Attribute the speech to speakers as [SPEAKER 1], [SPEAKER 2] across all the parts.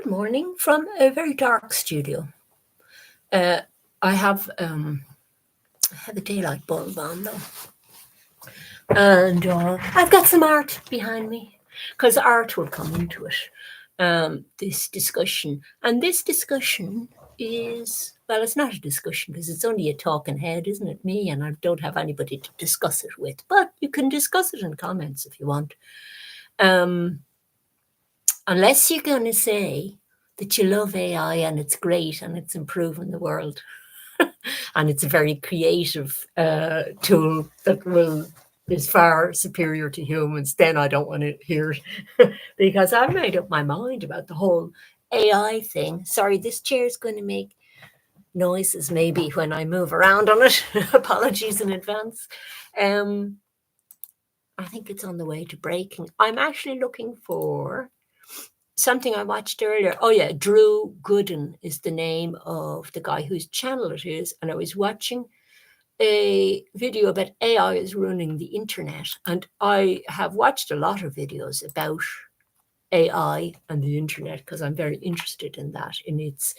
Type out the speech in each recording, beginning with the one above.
[SPEAKER 1] Good morning from a very dark studio. Uh, I have a daylight bulb on though, and I've got some art behind me because art will come into it. This discussion, and this discussion is, well, it's not a discussion because it's only a talking head, isn't it? Me, and I don't have anybody to discuss it with, but you can discuss it in comments if you want. Unless you're going to say that you love AI and it's great and it's improving the world and it's a very creative tool that is far superior to humans, then I don't want to hear it because I've made up my mind about the whole AI thing. Sorry, this chair is going to make noises maybe when I move around on it. Apologies in advance. I think it's on the way to breaking. I'm actually looking for something I watched earlier. Oh yeah, Drew Gooden is the name of the guy whose channel it is. And I was watching a video about AI is ruining the internet. And I have watched a lot of videos about AI and the internet because I'm very interested in that, in its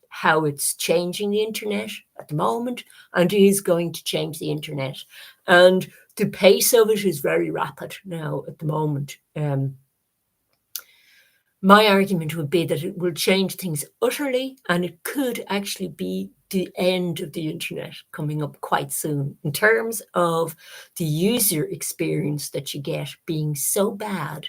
[SPEAKER 1] how it's changing the internet at the moment and is going to change the internet. And the pace of it is very rapid now at the moment. My argument would be that it will change things utterly, and it could actually be the end of the internet coming up quite soon in terms of the user experience that you get being so bad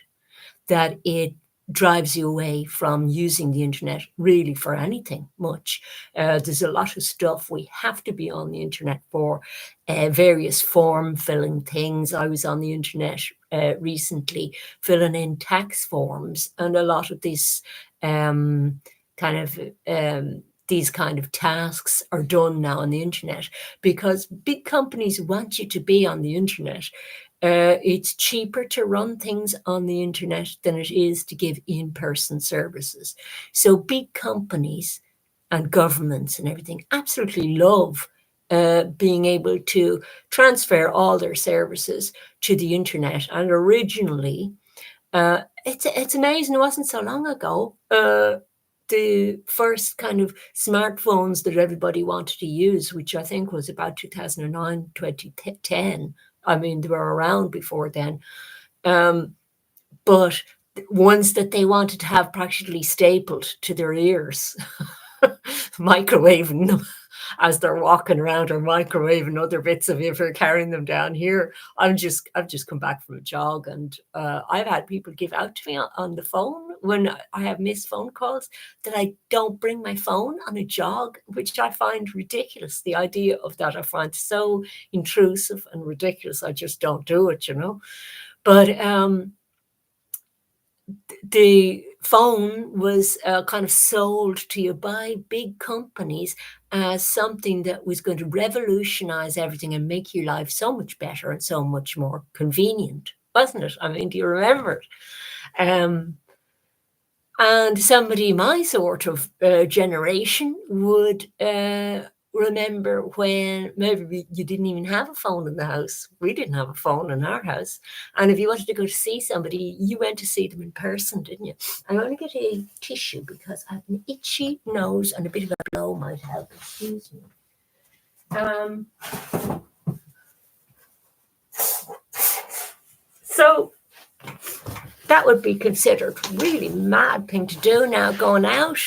[SPEAKER 1] that it drives you away from using the internet really for anything much. There's a lot of stuff we have to be on the internet for, various form filling things. I was on the internet recently filling in tax forms, and a lot of these these kind of tasks are done now on the internet because big companies want you to be on the internet. It's cheaper to run things on the internet than it is to give in-person services. So big companies and governments and everything absolutely love being able to transfer all their services to the internet. And originally, it's amazing, it wasn't so long ago, the first kind of smartphones that everybody wanted to use, which I think was about 2009, 2010. I mean, they were around before then. But ones that they wanted to have practically stapled to their ears, microwaving them as they're walking around, or microwaving other bits of it for carrying them down here. I've just come back from a jog, and I've had people give out to me on the phone when I have missed phone calls that I don't bring my phone on a jog, which I find ridiculous. The idea of that I find so intrusive and ridiculous. I just don't do it, you know. But the phone was kind of sold to you by big companies as something that was going to revolutionize everything and make your life so much better and so much more convenient, wasn't it? I mean, do you remember it? And somebody my sort of generation would remember when maybe you didn't even have a phone in the house. We didn't have a phone in our house. And if you wanted to go to see somebody, you went to see them in person, didn't you? I'm going to get a tissue because I have an itchy nose and a bit of a blow might help. Excuse me. So that would be considered really mad thing to do now, going out.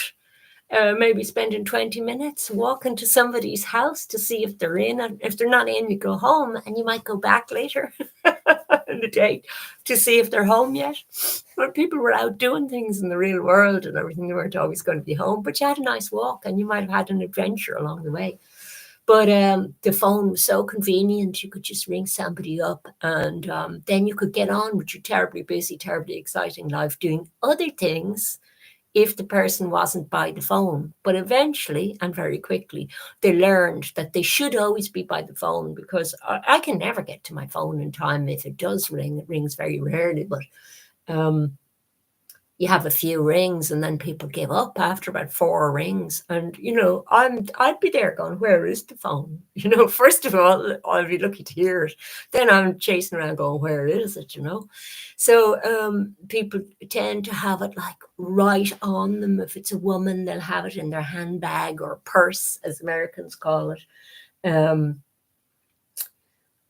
[SPEAKER 1] Maybe spending 20 minutes walking to somebody's house to see if they're in. And if they're not in, you go home, and you might go back later in the day to see if they're home yet. But people were out doing things in the real world and everything. They weren't always going to be home, but you had a nice walk and you might have had an adventure along the way. But the phone was so convenient. You could just ring somebody up, and then you could get on with your terribly busy, terribly exciting life doing other things if the person wasn't by the phone. But eventually, and very quickly, they learned that they should always be by the phone, because I can never get to my phone in time. If it does ring, it rings very rarely. But you have a few rings and then people give up after about 4 rings. And, I'd be there going, where is the phone? First of all, I'll be lucky to hear it. Then I'm chasing around going, where is it, So people tend to have it like right on them. If it's a woman, they'll have it in their handbag or purse, as Americans call it.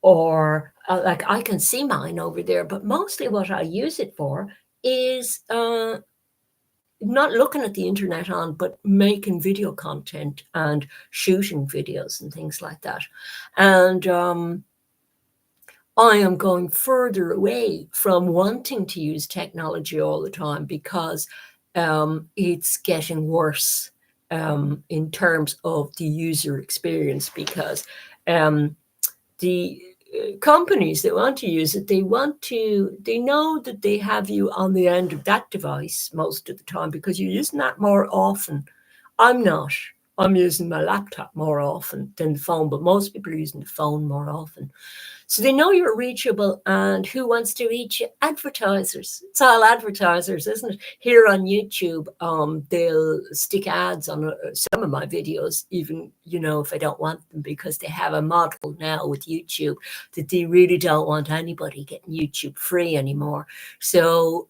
[SPEAKER 1] Or like I can see mine over there, but mostly what I use it for is not looking at the internet but making video content and shooting videos and things like that. And I am going further away from wanting to use technology all the time because it's getting worse in terms of the user experience, because the companies that want to use it, they know that they have you on the end of that device most of the time because you're using that more often. I'm not. I'm using my laptop more often than the phone, but most people are using the phone more often. So they know you're reachable, and who wants to reach you? Advertisers. It's all advertisers, isn't it? Here on YouTube, they'll stick ads on some of my videos, even, if I don't want them, because they have a model now with YouTube that they really don't want anybody getting YouTube free anymore. So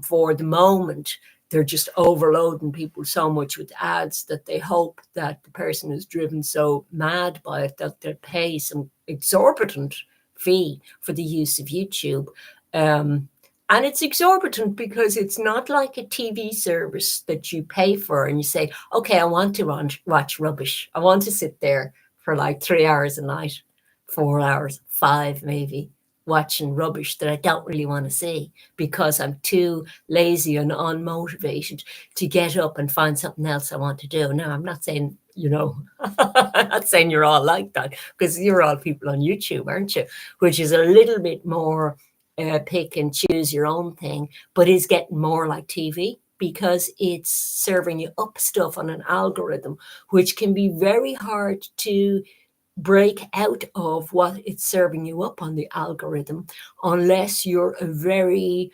[SPEAKER 1] for the moment, they're just overloading people so much with ads that they hope that the person is driven so mad by it that they'll pay some exorbitant fee for the use of YouTube. And it's exorbitant because it's not like a TV service that you pay for and you say, okay, I want to watch rubbish. I want to sit there for like 3 hours a night, 4 hours, 5 maybe, watching rubbish that I don't really want to see because I'm too lazy and unmotivated to get up and find something else I want to do. Now, I'm not saying, I'm not saying you're all like that, because you're all people on YouTube, aren't you? Which is a little bit more pick and choose your own thing, but is getting more like TV because it's serving you up stuff on an algorithm, which can be very hard to break out of what it's serving you up on the algorithm unless you're a very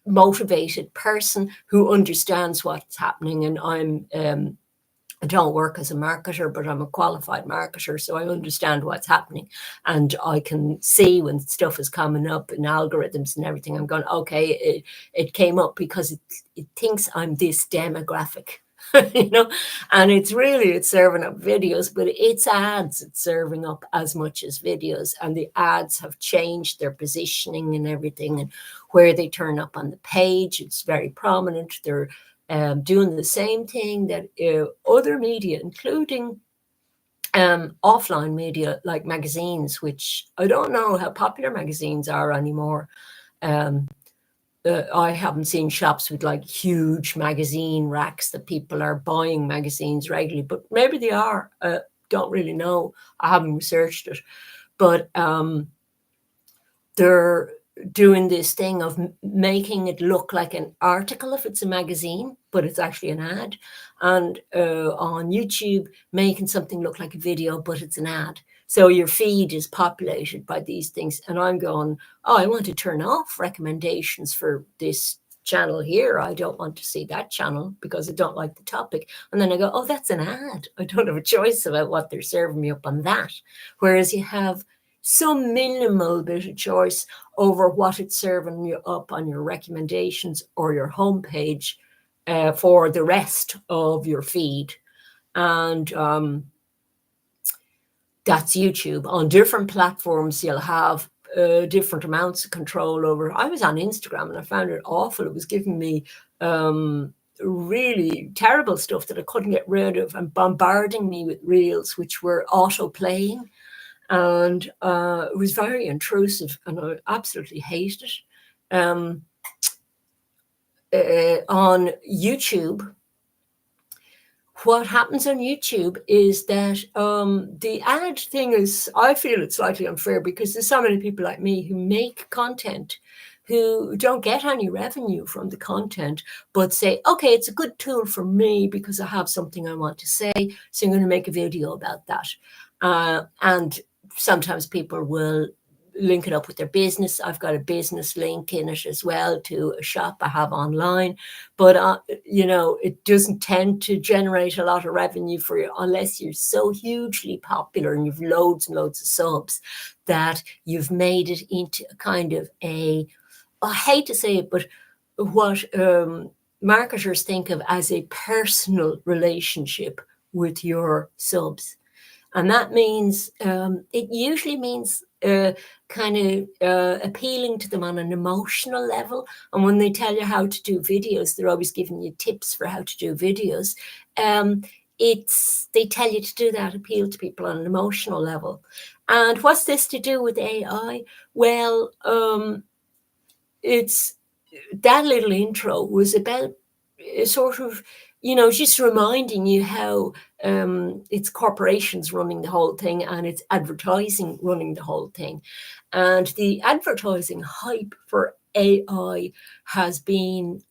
[SPEAKER 1] motivated person who understands what's happening. And I don't work as a marketer, but I'm a qualified marketer, so I understand what's happening. And I can see when stuff is coming up in algorithms and everything, I'm going, okay, it came up because it thinks I'm this demographic. And it's serving up videos, but it's ads it's serving up as much as videos. And the ads have changed their positioning and everything, and where they turn up on the page, it's very prominent. They're doing the same thing that other media, including offline media like magazines, which I don't know how popular magazines are anymore. I haven't seen shops with like huge magazine racks that people are buying magazines regularly, but maybe they are. Don't really know. I haven't researched it. But they're doing this thing of making it look like an article if it's a magazine, but it's actually an ad. And on YouTube, making something look like a video, but it's an ad. So your feed is populated by these things. And I'm going, I want to turn off recommendations for this channel here. I don't want to see that channel because I don't like the topic. And then I go, that's an ad. I don't have a choice about what they're serving me up on that. Whereas you have some minimal bit of choice over what it's serving you up on your recommendations or your homepage for the rest of your feed. And that's YouTube. On different platforms, you'll have different amounts of control over. I was on Instagram and I found it awful. It was giving me really terrible stuff that I couldn't get rid of and bombarding me with reels, which were auto-playing. And it was very intrusive and I absolutely hated it. On YouTube, what happens on YouTube is that the ad thing is, I feel it's slightly unfair because there's so many people like me who make content who don't get any revenue from the content, but say, okay, it's a good tool for me because I have something I want to say, so I'm going to make a video about that. And sometimes people will link it up with their business. I've got a business link in it as well to a shop I have online. But, it doesn't tend to generate a lot of revenue for you unless you're so hugely popular and you've loads and loads of subs that you've made it into a kind of I hate to say it, but what marketers think of as a personal relationship with your subs. And that means, it usually means kind of appealing to them on an emotional level. And when they tell you how to do videos, they're always giving you tips for how to do videos. They tell you to do that, appeal to people on an emotional level. And what's this to do with AI? Well, it's that little intro was about sort of, just reminding you how it's corporations running the whole thing and it's advertising running the whole thing. And the advertising hype for AI has been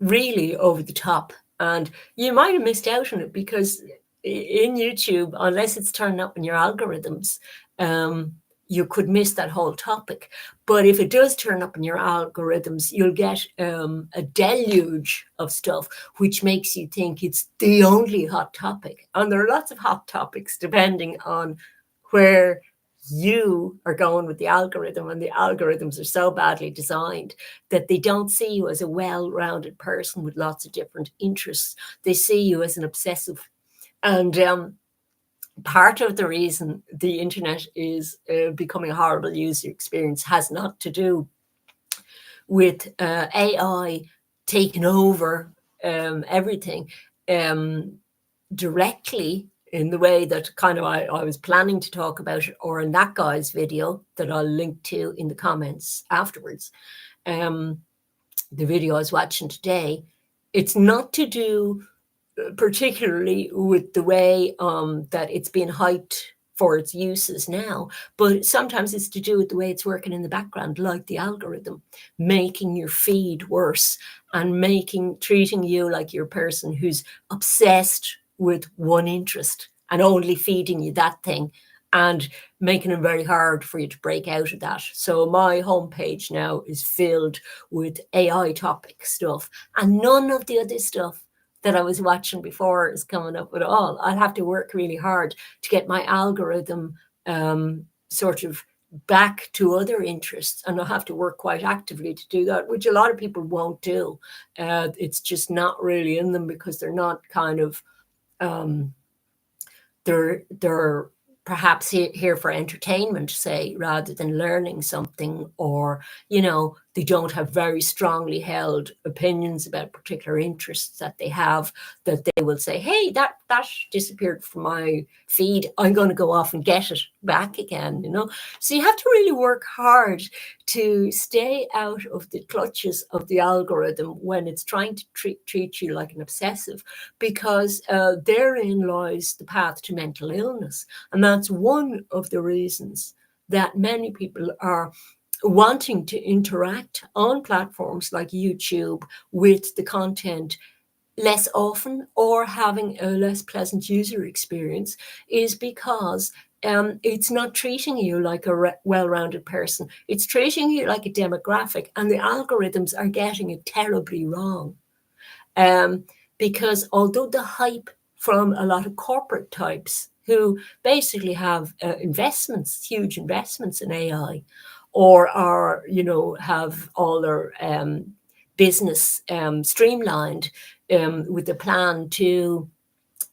[SPEAKER 1] really over the top. And you might have missed out on it because in YouTube, unless it's turned up in your algorithms, you could miss that whole topic. But if it does turn up in your algorithms, you'll get a deluge of stuff, which makes you think it's the only hot topic. And there are lots of hot topics depending on where you are going with the algorithm, and the algorithms are so badly designed that they don't see you as a well-rounded person with lots of different interests. They see you as an obsessive. And part of the reason the internet is becoming a horrible user experience has not to do with AI taking over everything directly in the way that kind of I was planning to talk about it, or in that guy's video that I'll link to in the comments afterwards. The video I was watching today, it's not to do particularly with the way that it's being hyped for its uses now, but sometimes it's to do with the way it's working in the background, like the algorithm, making your feed worse and treating you like you're a person who's obsessed with one interest and only feeding you that thing, and making it very hard for you to break out of that. So my homepage now is filled with AI topic stuff, and none of the other stuff that I was watching before is coming up at all. I'll have to work really hard to get my algorithm sort of back to other interests, and I'll have to work quite actively to do that, which a lot of people won't do. It's just not really in them because they're not kind of they're perhaps here for entertainment, say, rather than learning something, or they don't have very strongly held opinions about particular interests that they have, that they will say, hey, that disappeared from my feed, I'm going to go off and get it back again. So you have to really work hard to stay out of the clutches of the algorithm when it's trying to treat you like an obsessive, because therein lies the path to mental illness. And that's one of the reasons that many people are wanting to interact on platforms like YouTube with the content less often, or having a less pleasant user experience, is because it's not treating you like a well-rounded person. It's treating you like a demographic, and the algorithms are getting it terribly wrong. Because although the hype from a lot of corporate types who basically have huge investments in AI, or are, have all their business streamlined with the plan to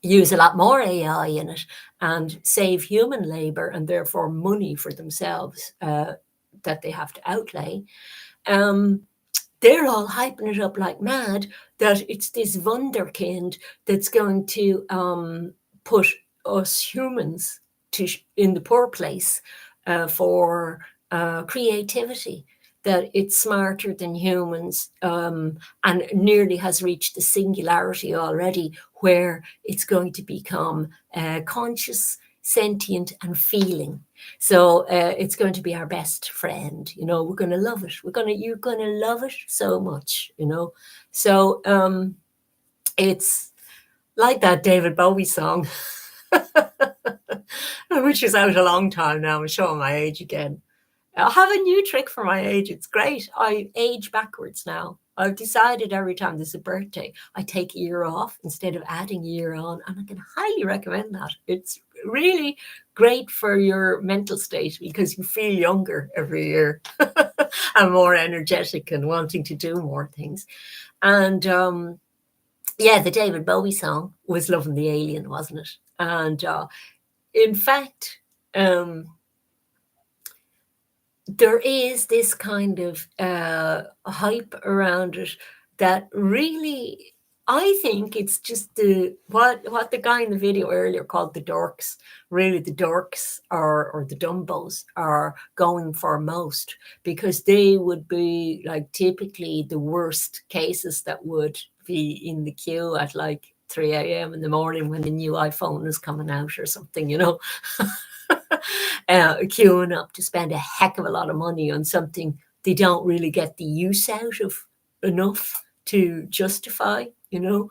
[SPEAKER 1] use a lot more AI in it and save human labor and therefore money for themselves that they have to outlay. They're all hyping it up like mad that it's this wunderkind that's going to put us humans in the poor place for creativity, that it's smarter than humans, and nearly has reached the singularity already, where it's going to become conscious, sentient, and feeling. So it's going to be our best friend. We're going to love it. You're going to love it so much. So it's like that David Bowie song. which is out a long time now. I'm showing my age again. I have a new trick for my age. It's great. I age backwards now. I've decided every time there's a birthday, I take a year off instead of adding a year on. And I can highly recommend that. It's really great for your mental state because you feel younger every year and more energetic and wanting to do more things. And yeah, the David Bowie song was Loving the Alien, wasn't it? And in fact, there is this kind of hype around it that really, I think it's just what the guy in the video earlier called the dorks. Really, the dorks or the dumbos are going for most, because they would be like typically the worst cases that would be in the queue at like 3 a.m. in the morning when the new iPhone is coming out or something, you know. Queuing up to spend a heck of a lot of money on something they don't really get the use out of enough to justify, you know.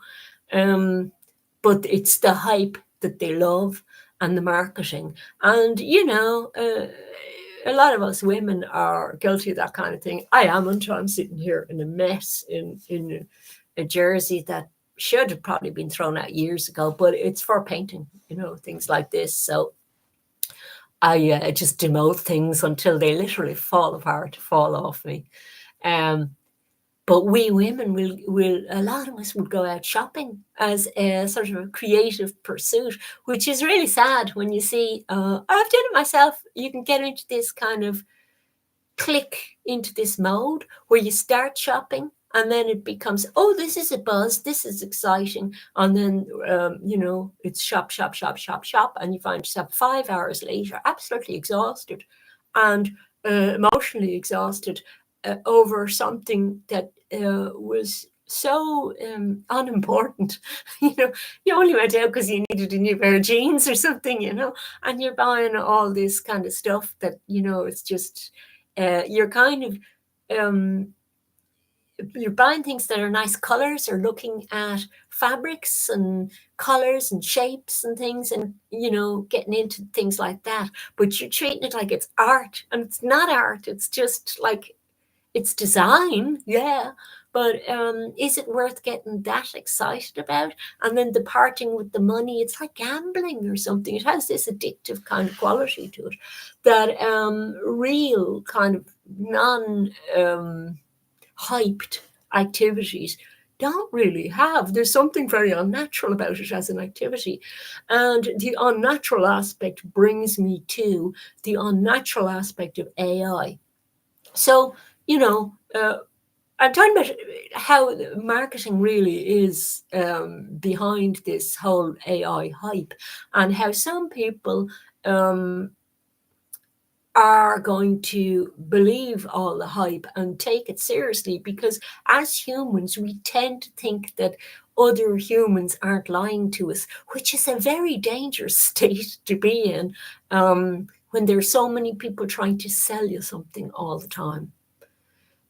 [SPEAKER 1] But it's the hype that they love and the marketing. And, you know, a lot of us women are guilty of that kind of thing. I am until I'm sitting here in a mess in a jersey that should have probably been thrown out years ago, but it's for painting, you know, things like this. So I just demote things until they literally fall apart, fall off me. But we women will a lot of us would go out shopping as a sort of a creative pursuit, which is really sad when you see, I've done it myself. You can get into this kind of click into this mode where you start shopping and then it becomes, oh, this is a buzz, this is exciting. And then, you know, it's shop, shop, shop, shop, shop. And you find yourself 5 hours later, absolutely exhausted and emotionally exhausted over something that was so unimportant. You know, you only went out because you needed a new pair of jeans or something, you know, and you're buying all this kind of stuff that, you know, it's just, you're kind of, you're buying things that are nice colors or looking at fabrics and colors and shapes and things and, you know, getting into things like that. But you're treating it like it's art, and it's not art. It's just like, it's design, yeah. But is it worth getting that excited about? And then the parting with the money, it's like gambling or something. It has this addictive kind of quality to it that real kind of hyped activities don't really have. There's something very unnatural about it as an activity. And the unnatural aspect brings me to the unnatural aspect of AI. So, you know, I'm talking about how marketing really is behind this whole AI hype, and how some people are going to believe all the hype and take it seriously, because as humans, we tend to think that other humans aren't lying to us, which is a very dangerous state to be in when there's so many people trying to sell you something all the time.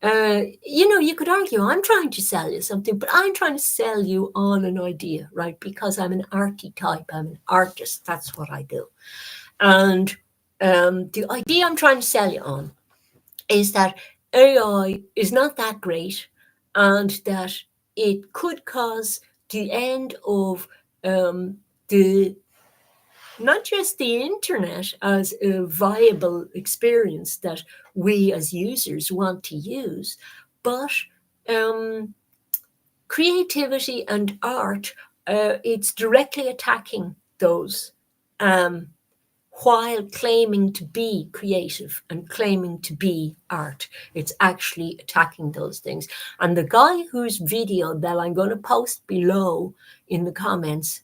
[SPEAKER 1] You know, you could argue, I'm trying to sell you something, but I'm trying to sell you on an idea, right? Because I'm an arty type, I'm an artist, that's what I do. And the idea I'm trying to sell you on is that AI is not that great, and that it could cause the end of the not just the internet as a viable experience that we as users want to use, but creativity and art, it's directly attacking those while claiming to be creative and claiming to be art. It's actually attacking those things. And the guy whose video that I'm going to post below in the comments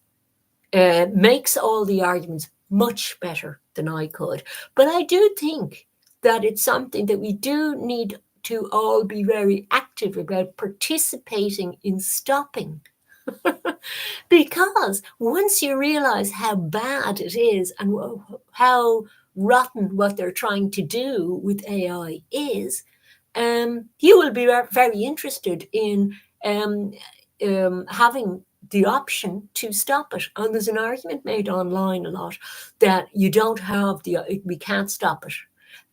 [SPEAKER 1] makes all the arguments much better than I could. But I do think that it's something that we do need to all be very active about participating in stopping. Because once you realize how bad it is and how rotten what they're trying to do with AI is, you will be very interested in having the option to stop it. And there's an argument made online a lot that you don't have we can't stop it.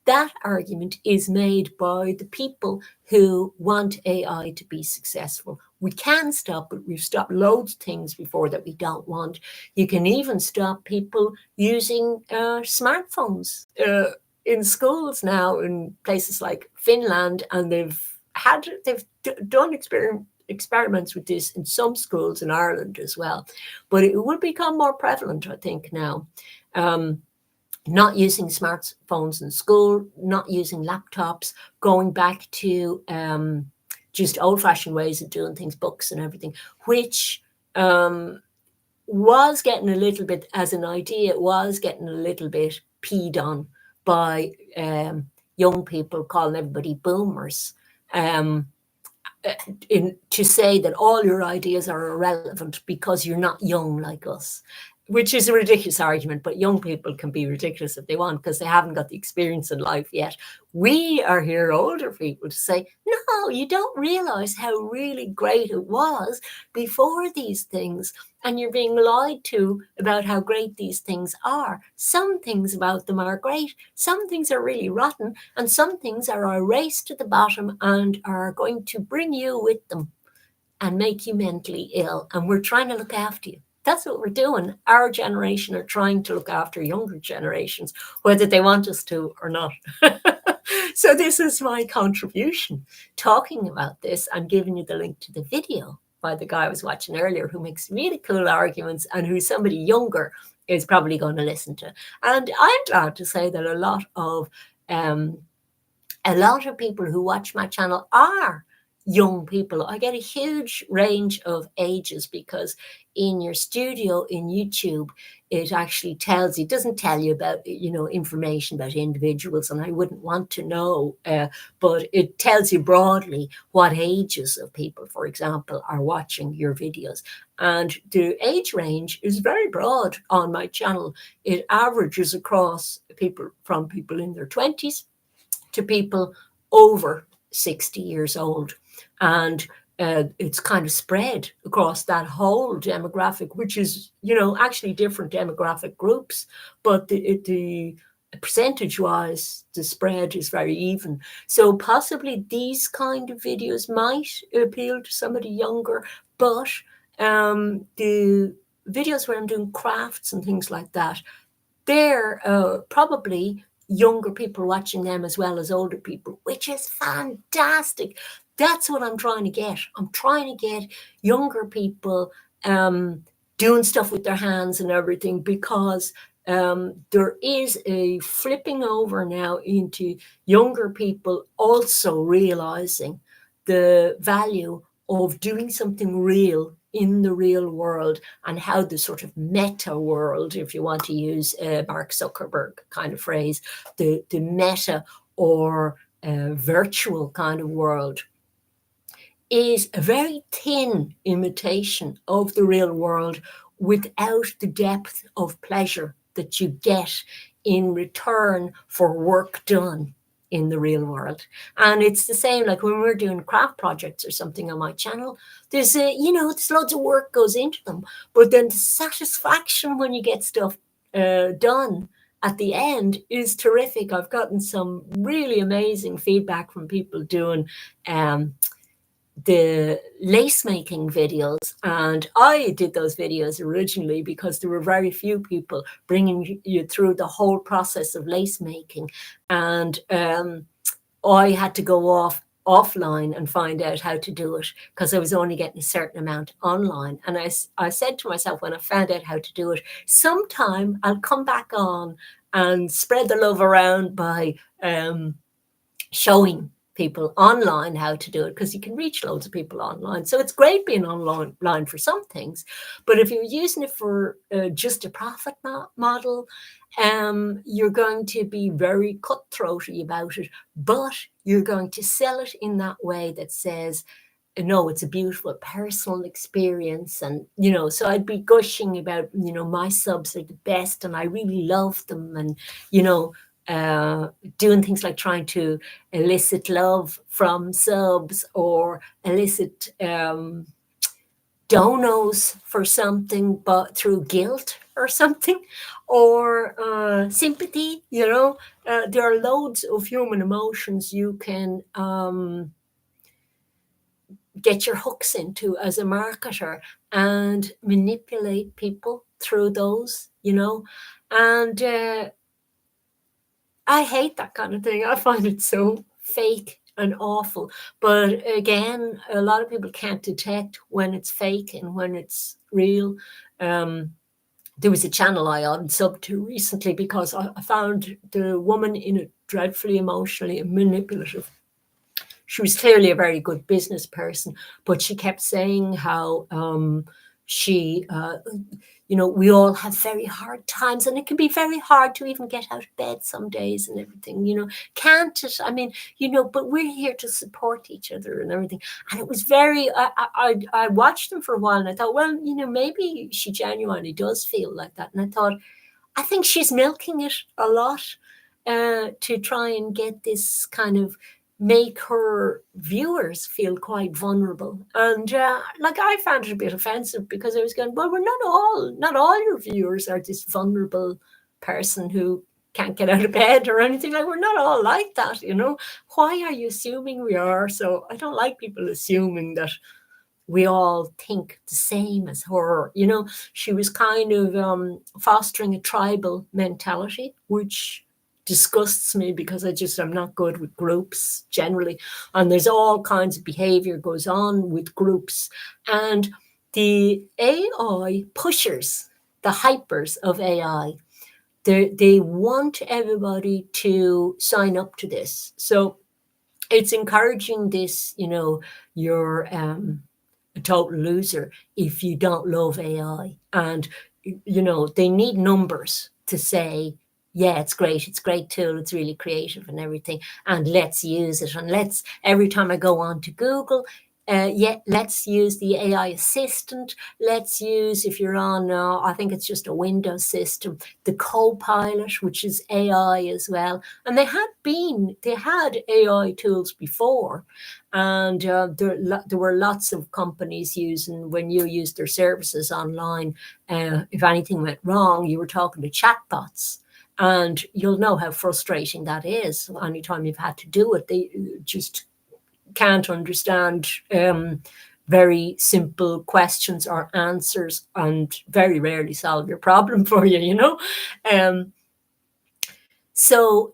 [SPEAKER 1] That argument is made by the people who want AI to be successful. We can stop it. We've stopped loads of things before that we don't want. You can even stop people using smartphones in schools now in places like Finland, and they've done experiments with this in some schools in Ireland as well. But it will become more prevalent, I think, now. Not using smartphones in school, not using laptops, going back to just old-fashioned ways of doing things, books and everything, which was getting a little bit, as an idea, it was getting a little bit peed on by young people calling everybody boomers. To say that all your ideas are irrelevant because you're not young like us, which is a ridiculous argument, but young people can be ridiculous if they want because they haven't got the experience in life yet. We are here, older people, to say, no, you don't realize how really great it was before these things. And you're being lied to about how great these things are. Some things about them are great. Some things are really rotten. And some things are a race to the bottom and are going to bring you with them and make you mentally ill. And we're trying to look after you. That's what we're doing. Our generation are trying to look after younger generations, whether they want us to or not. So this is my contribution, talking about this and giving you the link to the video by the guy I was watching earlier who makes really cool arguments and who somebody younger is probably going to listen to. And I'm glad to say that a lot of people who watch my channel are young people. I get a huge range of ages because in your studio in YouTube, it actually tells you, it doesn't tell you about, information about individuals, and I wouldn't want to know, but it tells you broadly what ages of people, for example, are watching your videos. And the age range is very broad on my channel. It averages across from people in their 20s to people over 60 years old. And it's kind of spread across that whole demographic, which is, actually different demographic groups, but the percentage-wise, the spread is very even. So possibly these kind of videos might appeal to somebody younger, but the videos where I'm doing crafts and things like that, they're probably younger people watching them as well as older people, which is fantastic. That's what I'm trying to get. I'm trying to get younger people doing stuff with their hands and everything, because there is a flipping over now into younger people also realizing the value of doing something real in the real world, and how the sort of meta world, if you want to use Mark Zuckerberg kind of phrase, the meta or virtual kind of world is a very thin imitation of the real world without the depth of pleasure that you get in return for work done in the real world. And it's the same like when we're doing craft projects or something on my channel, there's there's loads of work goes into them, but then the satisfaction when you get stuff done at the end is terrific. I've gotten some really amazing feedback from people doing the lace making videos, and I did those videos originally because there were very few people bringing you through the whole process of lace making, and I had to go offline and find out how to do it because I was only getting a certain amount online. And I said to myself when I found out how to do it, sometime I'll come back on and spread the love around by showing people online how to do it, because you can reach loads of people online. So it's great being online for some things, but if you're using it for just a profit model, you're going to be very cutthroaty about it, but you're going to sell it in that way that says, no, it's a beautiful personal experience. And, so I'd be gushing about, my subs are the best and I really love them. And, doing things like trying to elicit love from subs or elicit donos for something, but through guilt or something, or sympathy. There are loads of human emotions you can get your hooks into as a marketer and manipulate people through those. And I hate that kind of thing. I find it so fake and awful. But again, a lot of people can't detect when it's fake and when it's real. There was a channel I unsubbed to recently because I found the woman in it dreadfully emotionally and manipulative. She was clearly a very good business person, but she kept saying how she, we all have very hard times, and it can be very hard to even get out of bed some days and everything. Can't it? I mean, but we're here to support each other and everything. And it was very, I watched them for a while and I thought, well, maybe she genuinely does feel like that. And I thought, I think she's milking it a lot to try and get this kind of make her viewers feel quite vulnerable. And I found it a bit offensive because I was going, well, not all your viewers are this vulnerable person who can't get out of bed or anything. Like, we're not all like that. Why are you assuming we are? So I don't like people assuming that we all think the same as her. She was kind of fostering a tribal mentality, which disgusts me because I'm not good with groups generally. And there's all kinds of behavior goes on with groups. And the AI pushers, the hypers of AI, they want everybody to sign up to this. So it's encouraging this, you're a total loser if you don't love AI. And, they need numbers to say, yeah, it's great tool, it's really creative and everything, and let's use it. And every time I go on to Google, let's use the AI assistant. Let's use, if you're on, I think it's just a Windows system, the Copilot, which is AI as well. And they had AI tools before, and there were lots of companies using, when you used their services online, if anything went wrong, you were talking to chatbots. And you'll know how frustrating that is. Anytime you've had to do it, they just can't understand very simple questions or answers, and very rarely solve your problem for you. So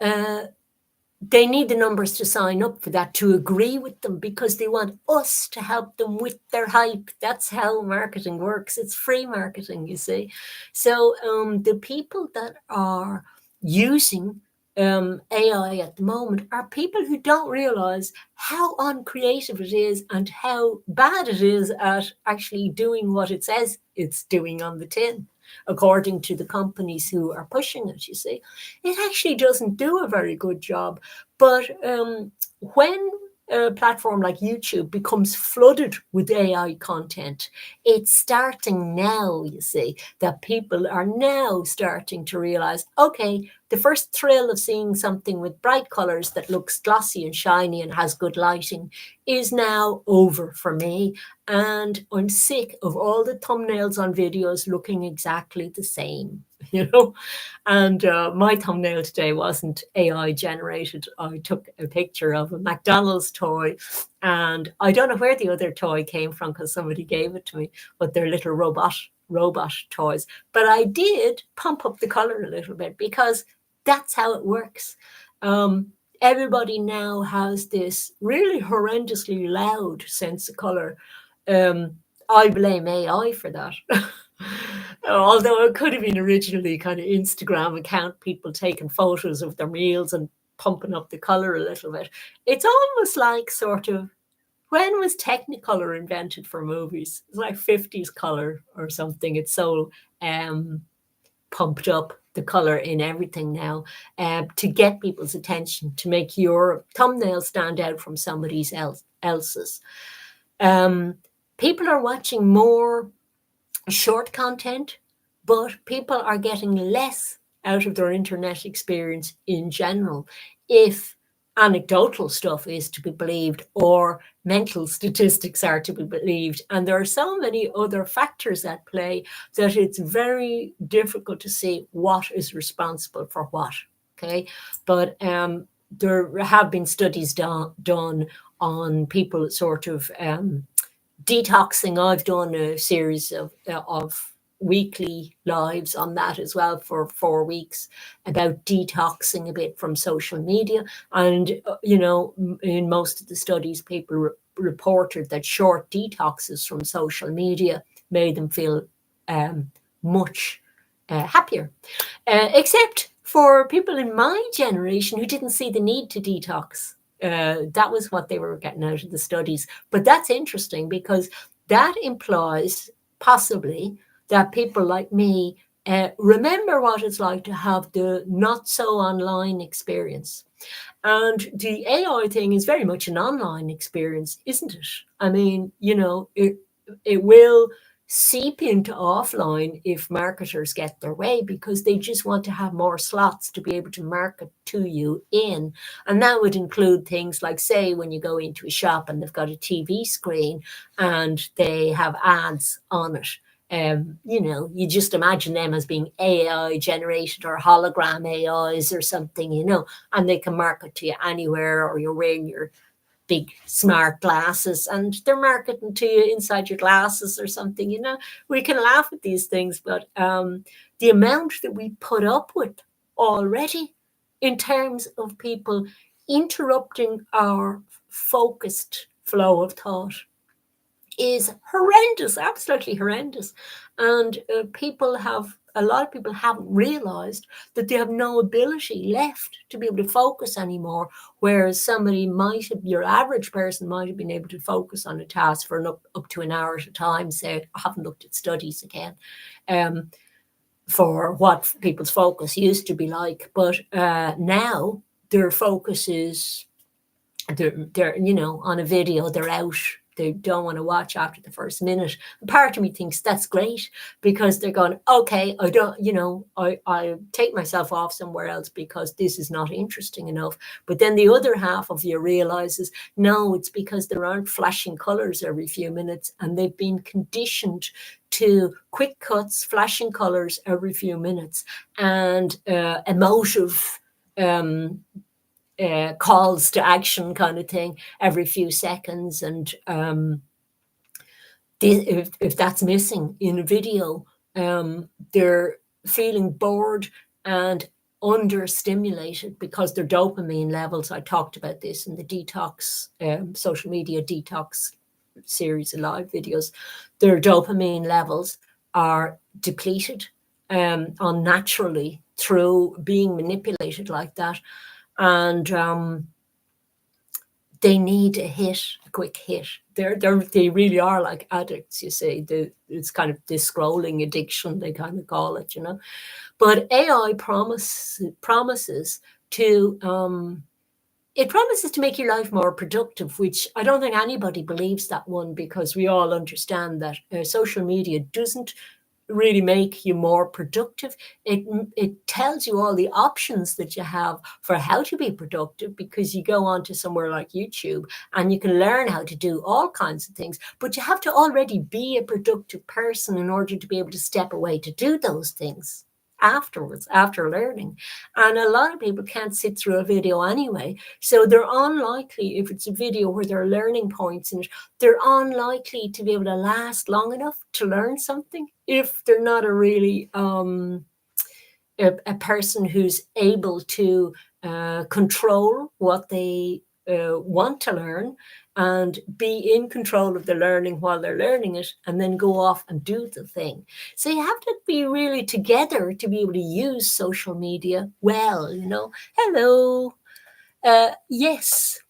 [SPEAKER 1] they need the numbers to sign up for that, to agree with them, because they want us to help them with their hype. That's how marketing works. It's free marketing, you see. So the people that are using AI at the moment are people who don't realize how uncreative it is and how bad it is at actually doing what it says it's doing on the tin, according to the companies who are pushing it. You see, it actually doesn't do a very good job. But when a platform like YouTube becomes flooded with AI content, it's starting now, you see, that people are now starting to realize, okay, the first thrill of seeing something with bright colors that looks glossy and shiny and has good lighting is now over for me. And I'm sick of all the thumbnails on videos looking exactly the same. And my thumbnail today wasn't AI generated. I took a picture of a McDonald's toy, and I don't know where the other toy came from because somebody gave it to me, but they're little robot toys. But I did pump up the color a little bit because that's how it works. Everybody now has this really horrendously loud sense of color. I blame AI for that. Although it could have been originally kind of Instagram account people taking photos of their meals and pumping up the color a little bit. It's almost like sort of, when was Technicolor invented for movies? It's like 50s color or something. It's so pumped up, the color in everything now, to get people's attention, to make your thumbnail stand out from somebody else's. People are watching more short content, but people are getting less out of their internet experience in general if anecdotal stuff is to be believed or mental statistics are to be believed. And there are so many other factors at play that it's very difficult to see what is responsible for what. Okay. But there have been studies done on people sort of detoxing. I've done a series of weekly lives on that as well for 4 weeks about detoxing a bit from social media. And, in most of the studies, people reported that short detoxes from social media made them feel much happier. Except for people in my generation who didn't see the need to detox. That was what they were getting out of the studies. But that's interesting because that implies possibly that people like me remember what it's like to have the not so online experience. And the AI thing is very much an online experience, isn't it? I mean, it will seep into offline if marketers get their way, because they just want to have more slots to be able to market to you in. And that would include things like, say, when you go into a shop and they've got a TV screen and they have ads on it. You just imagine them as being AI generated or hologram AIs or something, and they can market to you anywhere, or you're wearing your big smart glasses and they're marketing to you inside your glasses or something. We can laugh at these things, but the amount that we put up with already in terms of people interrupting our focused flow of thought is horrendous, absolutely horrendous. And a lot of people haven't realized that they have no ability left to be able to focus anymore, whereas your average person might have been able to focus on a task for up to an hour at a time. Say, I haven't looked at studies again for what people's focus used to be like, but now their focus is they're on a video, they're out. They don't want to watch after the first minute. And part of me thinks that's great, because they're going, okay, I take myself off somewhere else because this is not interesting enough. But then the other half of you realizes, no, it's because there aren't flashing colors every few minutes, and they've been conditioned to quick cuts, flashing colors every few minutes, and emotive calls to action kind of thing every few seconds. And if that's missing in a video, they're feeling bored and understimulated because their dopamine levels, I talked about this in the detox, social media detox series of live videos, their dopamine levels are depleted unnaturally through being manipulated like that. And they need a quick hit. They really are like addicts, you see. It's kind of this scrolling addiction, they kind of call it, But AI promises to it promises to make your life more productive, which I don't think anybody believes that one, because we all understand that social media doesn't really make you more productive. It tells you all the options that you have for how to be productive, because you go on to somewhere like YouTube and you can learn how to do all kinds of things, but you have to already be a productive person in order to be able to step away to do those things afterwards, after learning. And a lot of people can't sit through a video anyway, so they're unlikely, if it's a video where there are learning points in it, they're unlikely to be able to last long enough to learn something if they're not a really a person who's able to control what they want to learn and be in control of the learning while they're learning it, and then go off and do the thing. So you have to be really together to be able to use social media well, Hello. Yes,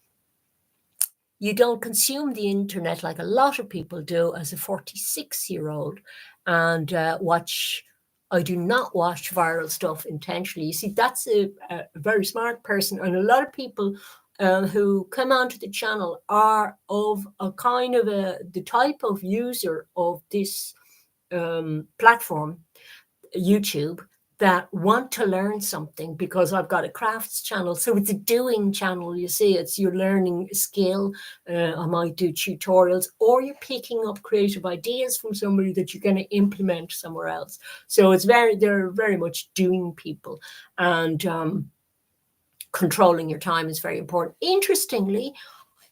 [SPEAKER 1] you don't consume the internet like a lot of people do as a 46-year-old and I do not watch viral stuff intentionally. You see, that's a very smart person. And a lot of people who come onto the channel are of a kind of the type of user of this platform, YouTube, that want to learn something, because I've got a crafts channel. So it's a doing channel, you see. It's you're learning a skill. I might do tutorials, or you're picking up creative ideas from somebody that you're going to implement somewhere else. So they're very much doing people. And controlling your time is very important. Interestingly,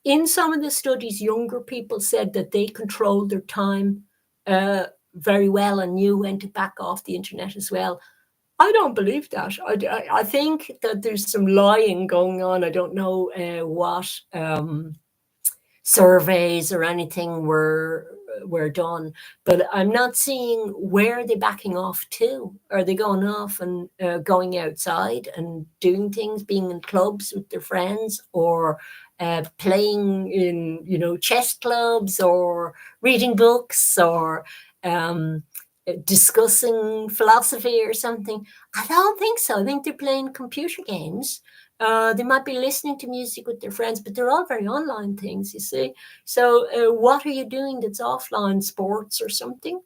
[SPEAKER 1] in some of the studies, younger people said that they controlled their time very well and knew when to back off the internet as well. I don't believe that. I think that there's some lying going on. I don't know what surveys or anything were done, but I'm not seeing where they're backing off to. Are they going off and going outside and doing things, being in clubs with their friends, or playing in chess clubs, or reading books, or discussing philosophy or something? I don't think so. I think they're playing computer games. They might be listening to music with their friends, but they're all very online things, you see. So what are you doing that's offline? Sports or something?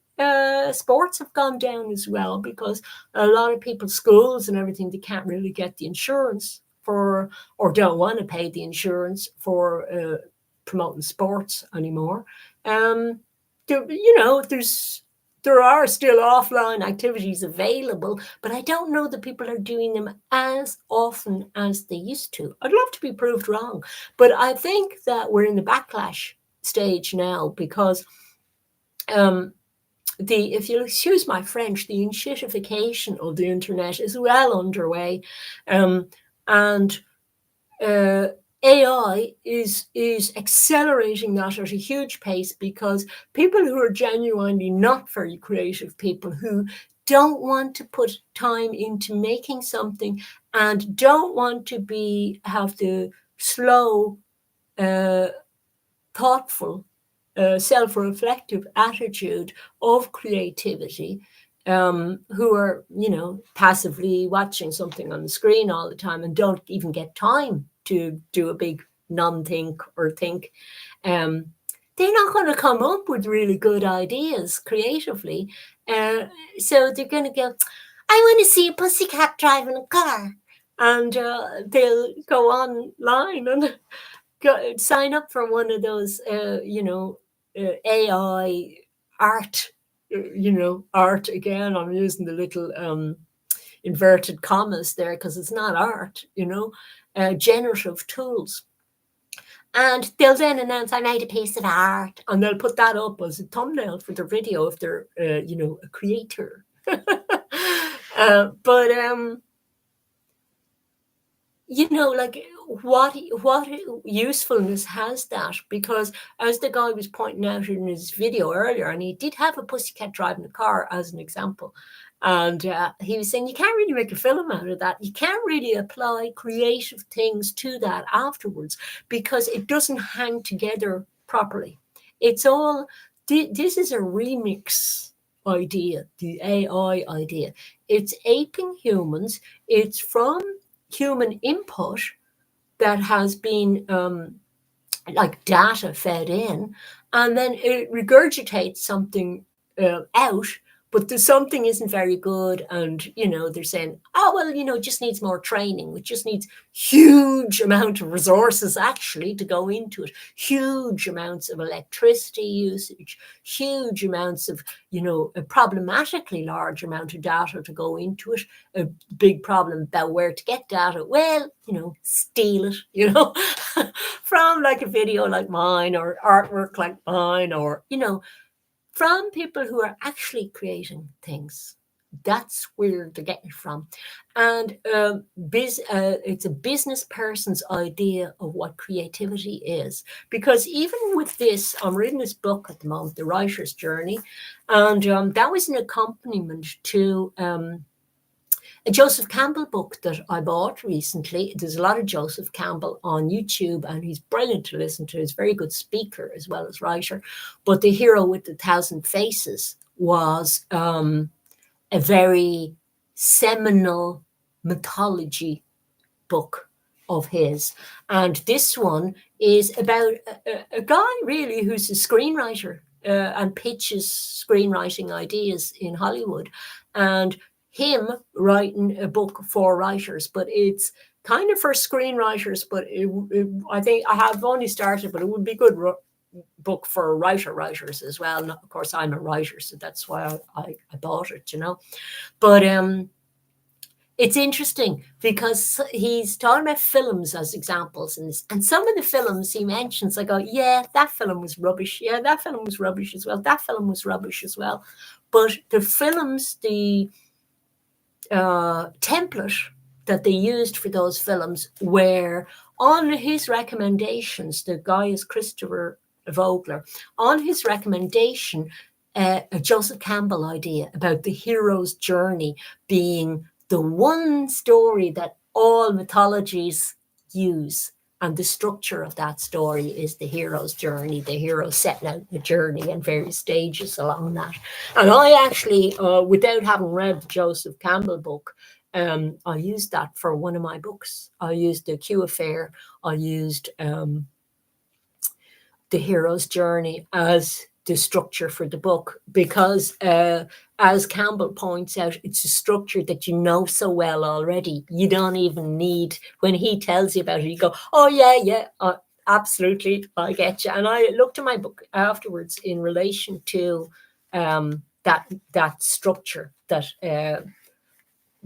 [SPEAKER 1] Sports have gone down as well, because a lot of people's schools and everything, they can't really get the insurance for, or don't want to pay the insurance for promoting sports anymore. There are still offline activities available, but I don't know that people are doing them as often as they used to. I'd love to be proved wrong, but I think that we're in the backlash stage now, because if you'll excuse my French, the insh&tification of the internet is well underway, and AI is accelerating that at a huge pace, because people who are genuinely not very creative, people who don't want to put time into making something and don't want to have the slow, thoughtful, self-reflective attitude of creativity, who are, passively watching something on the screen all the time and don't even get time to do a big non-think or think, they're not going to come up with really good ideas creatively. So they're going to go, I want to see a pussycat driving a car. And they'll go online and sign up for one of those, AI art, art again. I'm using the little inverted commas there, because it's not art, generative tools. And they'll then announce, I made a piece of art, and they'll put that up as a thumbnail for their video if they're, a creator. But like, what usefulness has that? Because as the guy was pointing out in his video earlier, and he did have a pussycat driving a car as an example, and he was saying you can't really make a film out of that. You can't really apply creative things to that afterwards, because it doesn't hang together properly. It's all, this is a remix idea, the AI idea. It's aping humans. It's from human input that has been like data fed in, and then it regurgitates something out, but the something isn't very good, and they're saying, oh well, it just needs more training, it just needs huge amount of resources actually to go into it, huge amounts of electricity usage, huge amounts of a problematically large amount of data to go into it, a big problem about where to get data. Well, steal it from like a video like mine, or artwork like mine, or from people who are actually creating things. That's where they're getting it from. And it's a business person's idea of what creativity is. Because even with this, I'm reading this book at the moment, The Writer's Journey, and that was an accompaniment to a Joseph Campbell book that I bought recently. There's a lot of Joseph Campbell on YouTube, and he's brilliant to listen to. He's a very good speaker as well as writer. But The Hero with 1,000 Faces was a very seminal mythology book of his. And this one is about a guy really who's a screenwriter and pitches screenwriting ideas in Hollywood. And him writing a book for writers, but it's kind of for screenwriters. But I think I have only started, but it would be a good book for writers as well. And of course, I'm a writer, so that's why I bought it, you know. But it's interesting because he's talking about films as examples, and some of the films he mentions, I go, yeah, that film was rubbish. Yeah, that film was rubbish as well. That film was rubbish as well. But the films, the template that they used for those films were on his recommendations. The guy is Christopher Vogler. On his recommendation, a Joseph Campbell idea about the hero's journey being the one story that all mythologies use. And the structure of that story is the hero's journey, the hero setting out the journey and various stages along that. And I actually, without having read the Joseph Campbell book, I used that for one of my books. I used the Q Affair. I used the hero's journey as the structure for the book because, as Campbell points out, it's a structure that you know so well already. You don't even need, when he tells you about it, you go, oh, yeah, absolutely, I get you. And I looked at my book afterwards in relation to that structure that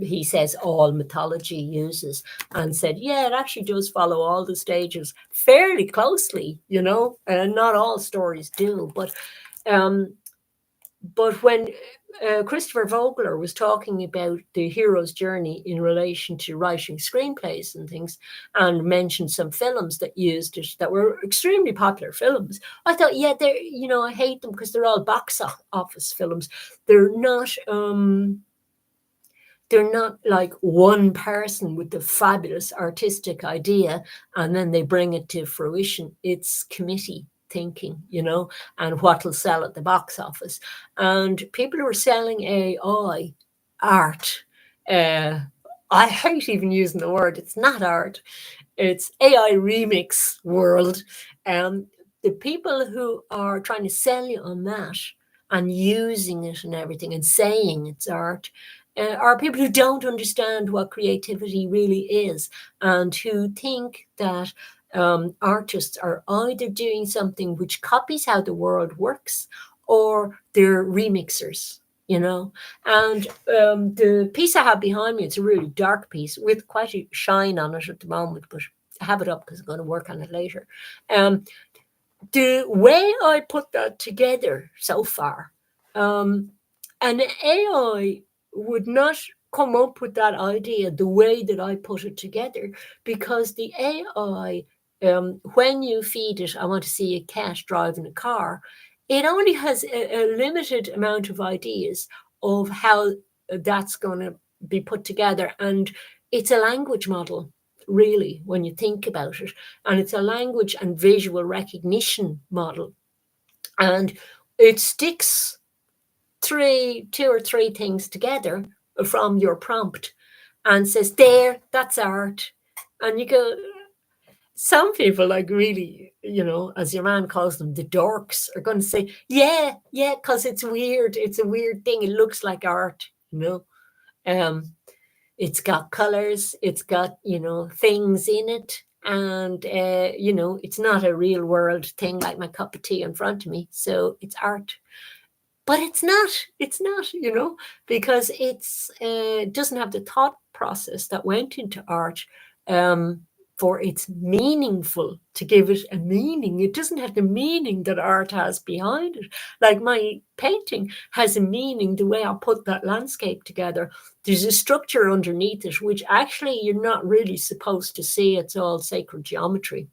[SPEAKER 1] he says all mythology uses, and said, yeah, it actually does follow all the stages fairly closely, you know, and not all stories do. But when Christopher Vogler was talking about the hero's journey in relation to writing screenplays and things, and mentioned some films that used it that were extremely popular films, I thought, yeah, they're, you know, I hate them because they're all box office films. They're not like one person with the fabulous artistic idea and then they bring it to fruition. It's committee thinking, you know, and what will sell at the box office. And people who are selling AI art, I hate even using the word, it's not art, it's AI remix world. The people who are trying to sell you on that and using it and everything and saying it's art are people who don't understand what creativity really is and who think that artists are either doing something which copies how the world works or they're remixers, you know. And the piece I have behind me, it's a really dark piece with quite a shine on it at the moment, but I have it up because I'm going to work on it later. The way I put that together so far, an AI would not come up with that idea the way that I put it together, because the AI, when you feed it, I want to see a cat driving a car, it only has a limited amount of ideas of how that's going to be put together. And it's a language model, really, when you think about it. And it's a language and visual recognition model. And it sticks two or three things together from your prompt and says, there, that's art. And you go, some people, like, really, you know, as your man calls them, the dorks, are going to say, yeah, because it's weird. It's a weird thing. It looks like art, you know. It's got colors, it's got, you know, things in it. And, you know, it's not a real world thing like my cup of tea in front of me. So it's art. But it's not, you know, because it's doesn't have the thought process that went into art for it's meaningful, to give it a meaning. It doesn't have the meaning that art has behind it. Like my painting has a meaning, the way I put that landscape together. There's a structure underneath it, which actually you're not really supposed to see. It's all sacred geometry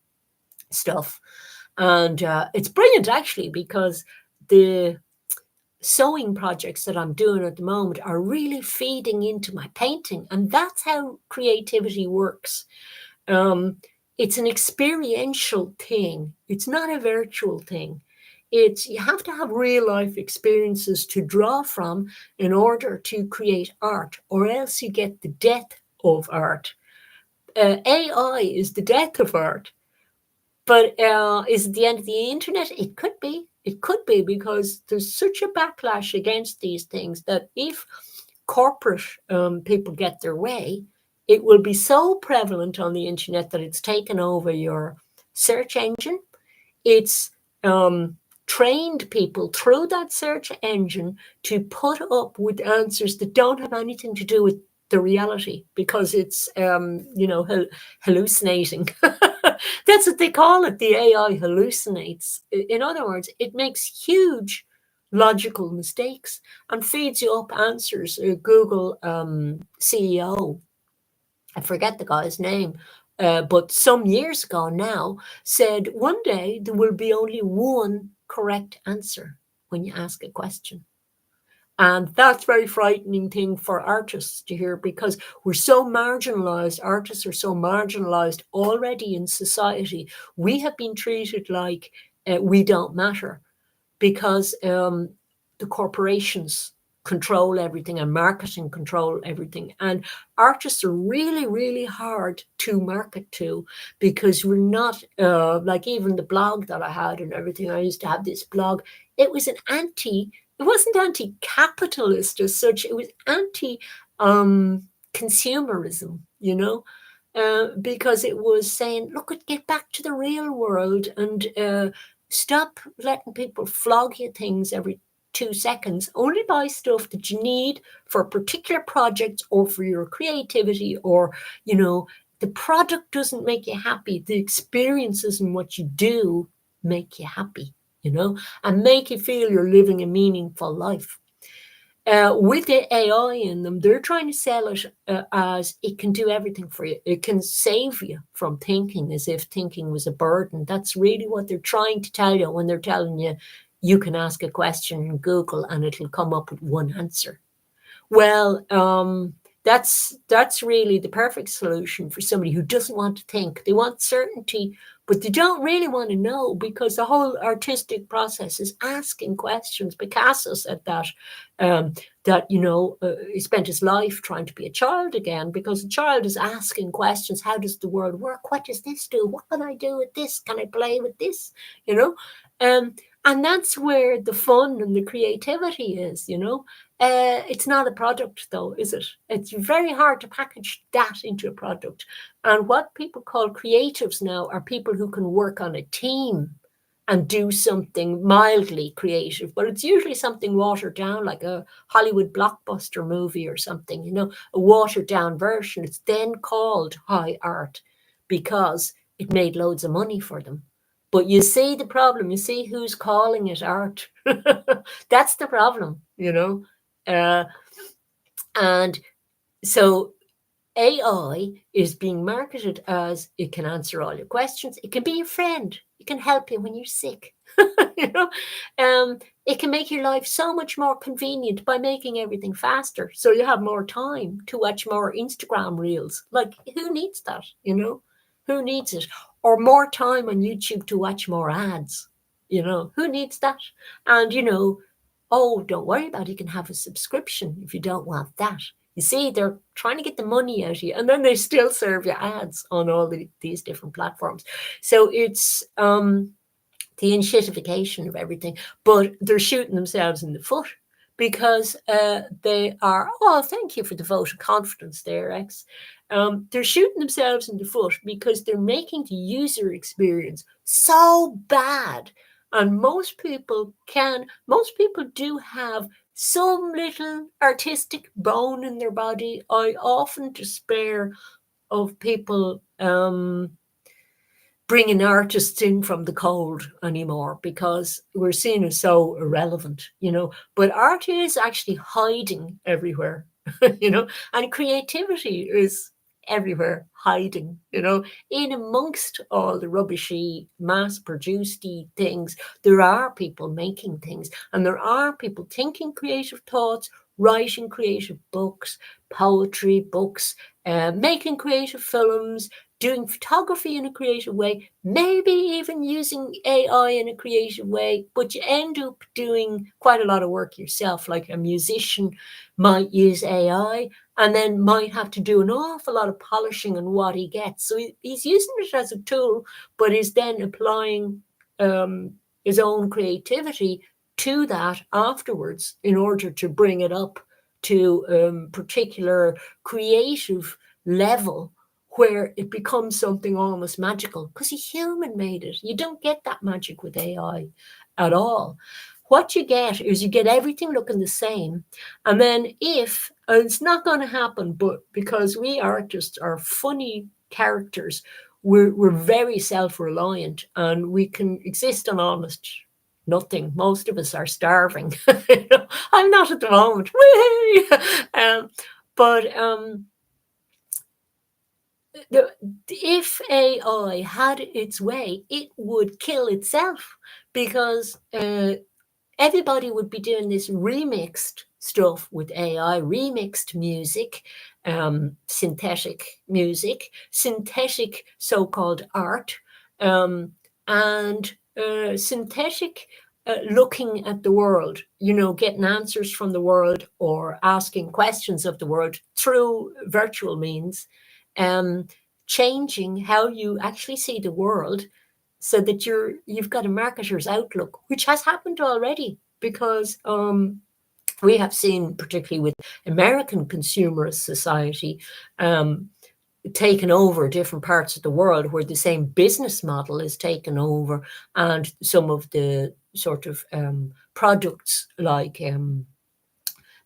[SPEAKER 1] stuff. And it's brilliant, actually, because the sewing projects that I'm doing at the moment are really feeding into my painting. And that's how creativity works. It's an experiential thing. It's not a virtual thing. You have to have real life experiences to draw from in order to create art, or else you get the death of art. AI is the death of art. But is it the end of the internet? It could be. It could be, because there's such a backlash against these things that if corporate people get their way, it will be so prevalent on the internet that it's taken over your search engine. It's trained people through that search engine to put up with answers that don't have anything to do with the reality, because it's hallucinating. That's what they call it. The AI hallucinates. In other words, it makes huge logical mistakes and feeds you up answers. Google CEO, I forget the guy's name, but some years ago now, said one day there will be only one correct answer when you ask a question. And that's a very frightening thing for artists to hear, because we're so marginalized. Artists are so marginalized already in society. We have been treated like we don't matter, because the corporations control everything and marketing control everything. And artists are really, really hard to market to, because we're not like even the blog that I had and everything. I used to have this blog. It was it wasn't anti-capitalist as such. It was anti-consumerism, because it was saying, look, get back to the real world and stop letting people flog you things every 2 seconds. Only buy stuff that you need for a particular project or for your creativity, or, the product doesn't make you happy. The experiences and what you do make you happy, and make you feel you're living a meaningful life. With the AI in them, they're trying to sell it as it can do everything for you. It can save you from thinking, as if thinking was a burden. That's really what they're trying to tell you when they're telling you you can ask a question in Google and it'll come up with one answer. Well, that's really the perfect solution for somebody who doesn't want to think. They want certainty, but they don't really want to know, because the whole artistic process is asking questions. Picasso said that, he spent his life trying to be a child again, because a child is asking questions. How does the world work? What does this do? What can I do with this? Can I play with this? And that's where the fun and the creativity is, It's not a product, though, is it? It's very hard to package that into a product. And what people call creatives now are people who can work on a team and do something mildly creative. But it's usually something watered down, like a Hollywood blockbuster movie or something, a watered down version. It's then called high art because it made loads of money for them. But you see the problem. You see who's calling it art. That's the problem, and so AI is being marketed as it can answer all your questions. It can be your friend. It can help you when you're sick. It can make your life so much more convenient by making everything faster. So you have more time to watch more Instagram reels. Like, who needs that? Who needs it? Or more time on YouTube to watch more ads. Who needs that? And, oh, don't worry about it. You can have a subscription if you don't want that. You see, they're trying to get the money out of you, and then they still serve you ads on all these different platforms. So it's the insh&tification of everything, but they're shooting themselves in the foot, because they are, oh, thank you for the vote of confidence there, X. They're shooting themselves in the foot because they're making the user experience so bad. And most people do have some little artistic bone in their body. I often despair of people bringing artists in from the cold anymore, because we're seen as so irrelevant, But art is actually hiding everywhere, and creativity is everywhere hiding, in amongst all the rubbishy, mass-produced things. There are people making things, and there are people thinking creative thoughts, writing creative books, poetry books, making creative films, doing photography in a creative way, maybe even using AI in a creative way, but you end up doing quite a lot of work yourself. Like a musician might use AI and then might have to do an awful lot of polishing on what he gets. So he's using it as a tool, but he's then applying his own creativity to that afterwards in order to bring it up to particular creative level where it becomes something almost magical because a human made it. You don't get that magic with AI at all. What you get is you get everything looking the same. And then if, and it's not going to happen, but because we artists are funny characters, we're very self-reliant and we can exist on almost nothing. Most of us are starving. I'm not at the moment. But if AI had its way, it would kill itself because everybody would be doing this remixed stuff with AI, remixed music, synthetic music, synthetic so-called art, and synthetic looking at the world, getting answers from the world or asking questions of the world through virtual means, changing how you actually see the world so that you've got a marketer's outlook, which has happened already because we have seen, particularly with American consumerist society, taken over different parts of the world where the same business model is taken over, and some of the sort of products like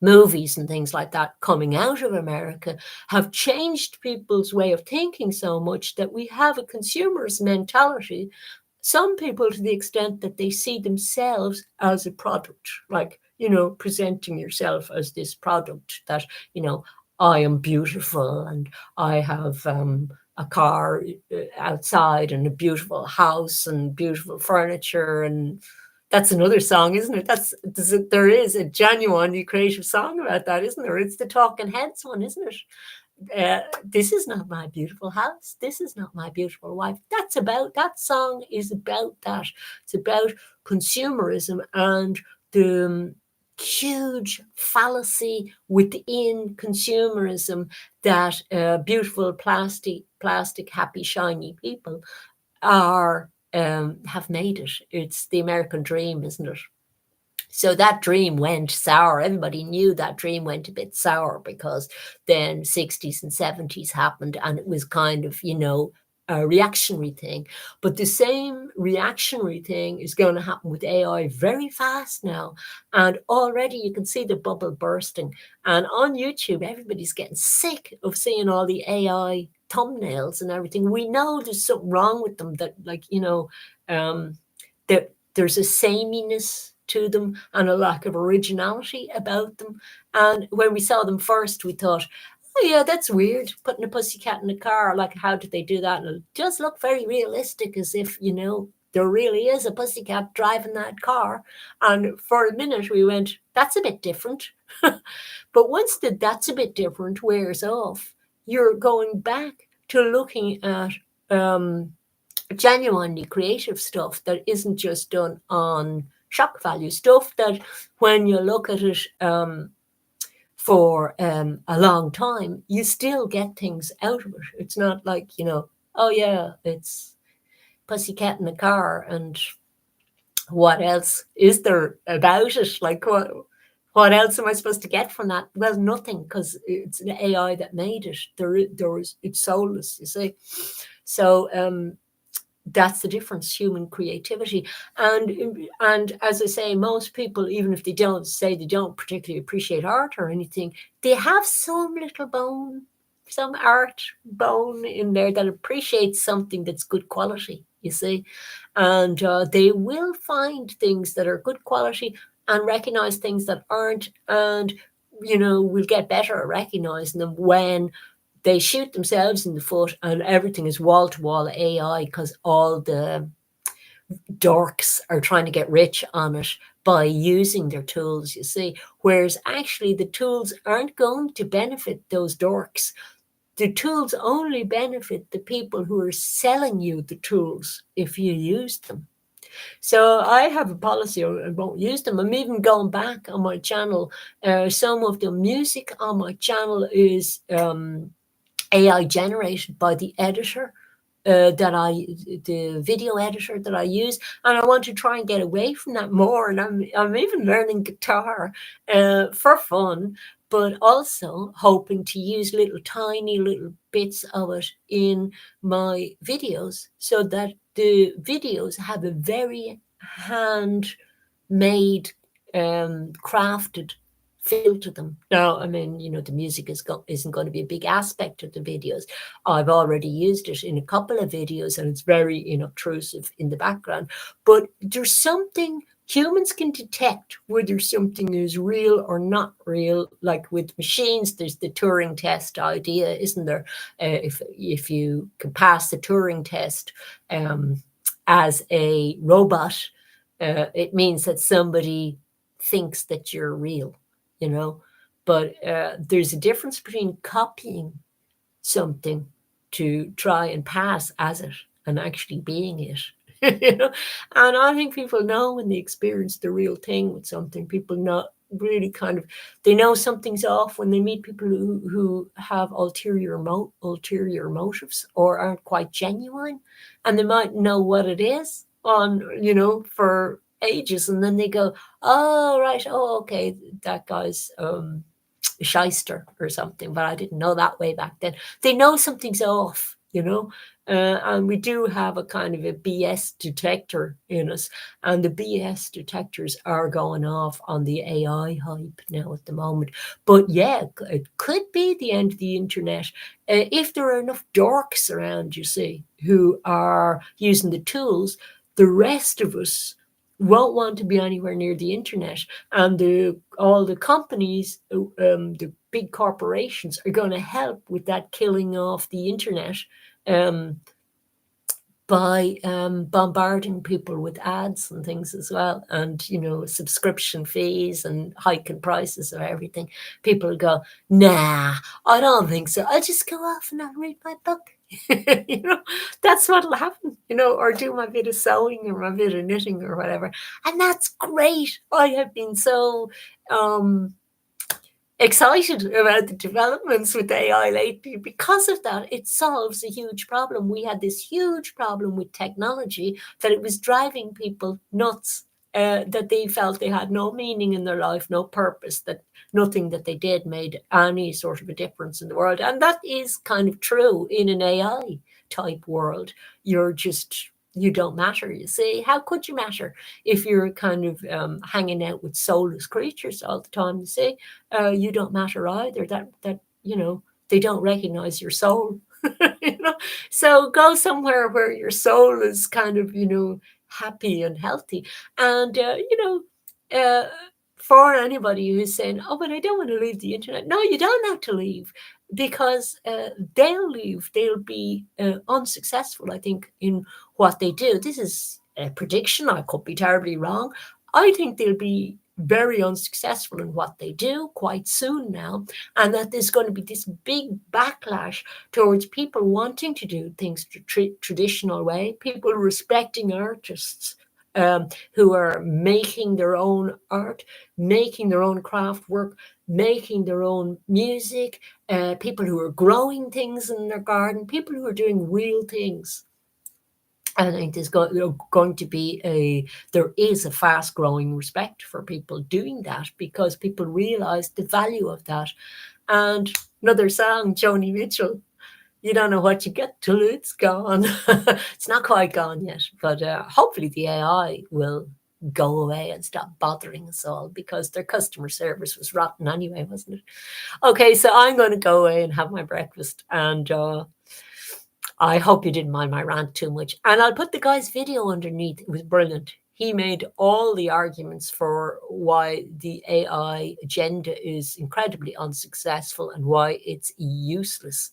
[SPEAKER 1] movies and things like that coming out of America have changed people's way of thinking so much that we have a consumerist mentality. Some people to the extent that they see themselves as a product, like, presenting yourself as this product that, I am beautiful and I have a car outside and a beautiful house and beautiful furniture. And that's another song, isn't it? There is a genuinely creative song about that, isn't there? It's the Talking Heads one, isn't it? This is not my beautiful house. This is not my beautiful wife. That song is about that. It's about consumerism and the huge fallacy within consumerism that beautiful plastic, happy, shiny people are have made it. It's the American dream, isn't it? So that dream went sour. Everybody knew that dream went a bit sour because then 60s and 70s happened and it was kind of, a reactionary thing. But the same reactionary thing is going to happen with AI very fast now. And already you can see the bubble bursting. And on YouTube, everybody's getting sick of seeing all the AI thumbnails and everything. We know there's something wrong with them, that that there's a sameness to them and a lack of originality about them. And when we saw them first, we thought, oh yeah, that's weird, putting a pussycat in a car. Like, how did they do that? And it does look very realistic, as if, there really is a pussycat driving that car. And for a minute we went, that's a bit different. But once that's a bit different wears off, you're going back to looking at genuinely creative stuff that isn't just done on shock value, stuff that when you look at it for a long time, you still get things out of it. It's not like, oh yeah, it's pussycat in a car, and what else is there about it? Like, what else am I supposed to get from that? Well, nothing, because it's an AI that made it. It's soulless, you see. So that's the difference, human creativity. And as I say, most people, even if they don't particularly appreciate art or anything, they have some little bone, some art bone in there that appreciates something that's good quality, you see. And they will find things that are good quality and recognize things that aren't, and will get better at recognizing them when they shoot themselves in the foot and everything is wall-to-wall AI, because all the dorks are trying to get rich on it by using their tools, you see. Whereas actually the tools aren't going to benefit those dorks. The tools only benefit the people who are selling you the tools if you use them. So I have a policy, I won't use them. I'm even going back on my channel. Some of the music on my channel is AI generated by the editor the video editor that I use, and I want to try and get away from that more. And I'm even learning guitar for fun, but also hoping to use little tiny little bits of it in my videos so that the videos have a very handmade, crafted feel to them. Now, I mean, the music isn't going to be a big aspect of the videos. I've already used it in a couple of videos, and it's very inobtrusive in the background. But there's something humans can detect whether something is real or not real. Like with machines, there's the Turing test idea, isn't there? If you can pass the Turing test as a robot, it means that somebody thinks that you're real, but there's a difference between copying something to try and pass as it and actually being it. And I think people know when they experience the real thing with something. People not really they know something's off when they meet people who have ulterior motives or aren't quite genuine, and they might know what it is for ages, and then they go, oh right, oh okay, that guy's shyster or something, but I didn't know that way back then. They know something's off, and we do have a kind of a BS detector in us, and the BS detectors are going off on the AI hype now at the moment. But yeah, it could be the end of the internet if there are enough dorks around, you see, who are using the tools. The rest of us won't want to be anywhere near the internet, and all the companies, the big corporations, are going to help with that killing off the internet by bombarding people with ads and things as well, and subscription fees and hiking prices of everything. People go, nah, I don't think so. I'll just go off and I'll read my book. That's what'll happen, or do my bit of sewing or my bit of knitting or whatever. And that's great. I have been so excited about the developments with AI lately because of that. It solves a huge problem. We had this huge problem with technology that it was driving people nuts, that they felt they had no meaning in their life, no purpose, that nothing that they did made any sort of a difference in the world. And that is kind of true in an AI type world. You don't matter, you see. How could you matter if you're kind of hanging out with soulless creatures all the time, you see? You don't matter either. That they don't recognize your soul. So go somewhere where your soul is kind of happy and healthy. And for anybody who's saying, oh, but I don't want to leave the internet. No, you don't have to leave, because they'll leave. They'll be unsuccessful, I think, in what they do. This is a prediction. I could be terribly wrong. I think they'll be very unsuccessful in what they do quite soon now, and that there's going to be this big backlash towards people wanting to do things the traditional way, people respecting artists who are making their own art, making their own craft work, making their own music, people who are growing things in their garden, people who are doing real things. I think there's going to be there is a fast growing respect for people doing that, because people realize the value of that. And another song, Joni Mitchell, you don't know what you get till it's gone. It's not quite gone yet, but hopefully the AI will go away and stop bothering us all, because their customer service was rotten anyway, wasn't it? Okay, so I'm going to go away and have my breakfast, and I hope you didn't mind my rant too much. And I'll put the guy's video underneath. It was brilliant. He made all the arguments for why the AI agenda is incredibly unsuccessful and why it's useless,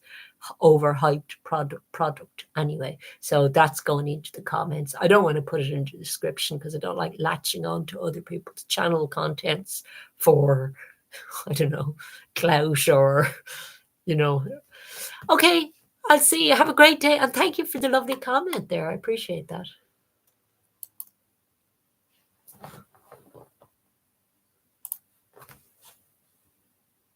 [SPEAKER 1] overhyped product anyway. So that's going into the comments. I don't want to put it into the description because I don't like latching on to other people's channel contents for, I don't know, clout or, Okay, I'll see you. Have a great day. And thank you for the lovely comment there. I appreciate that.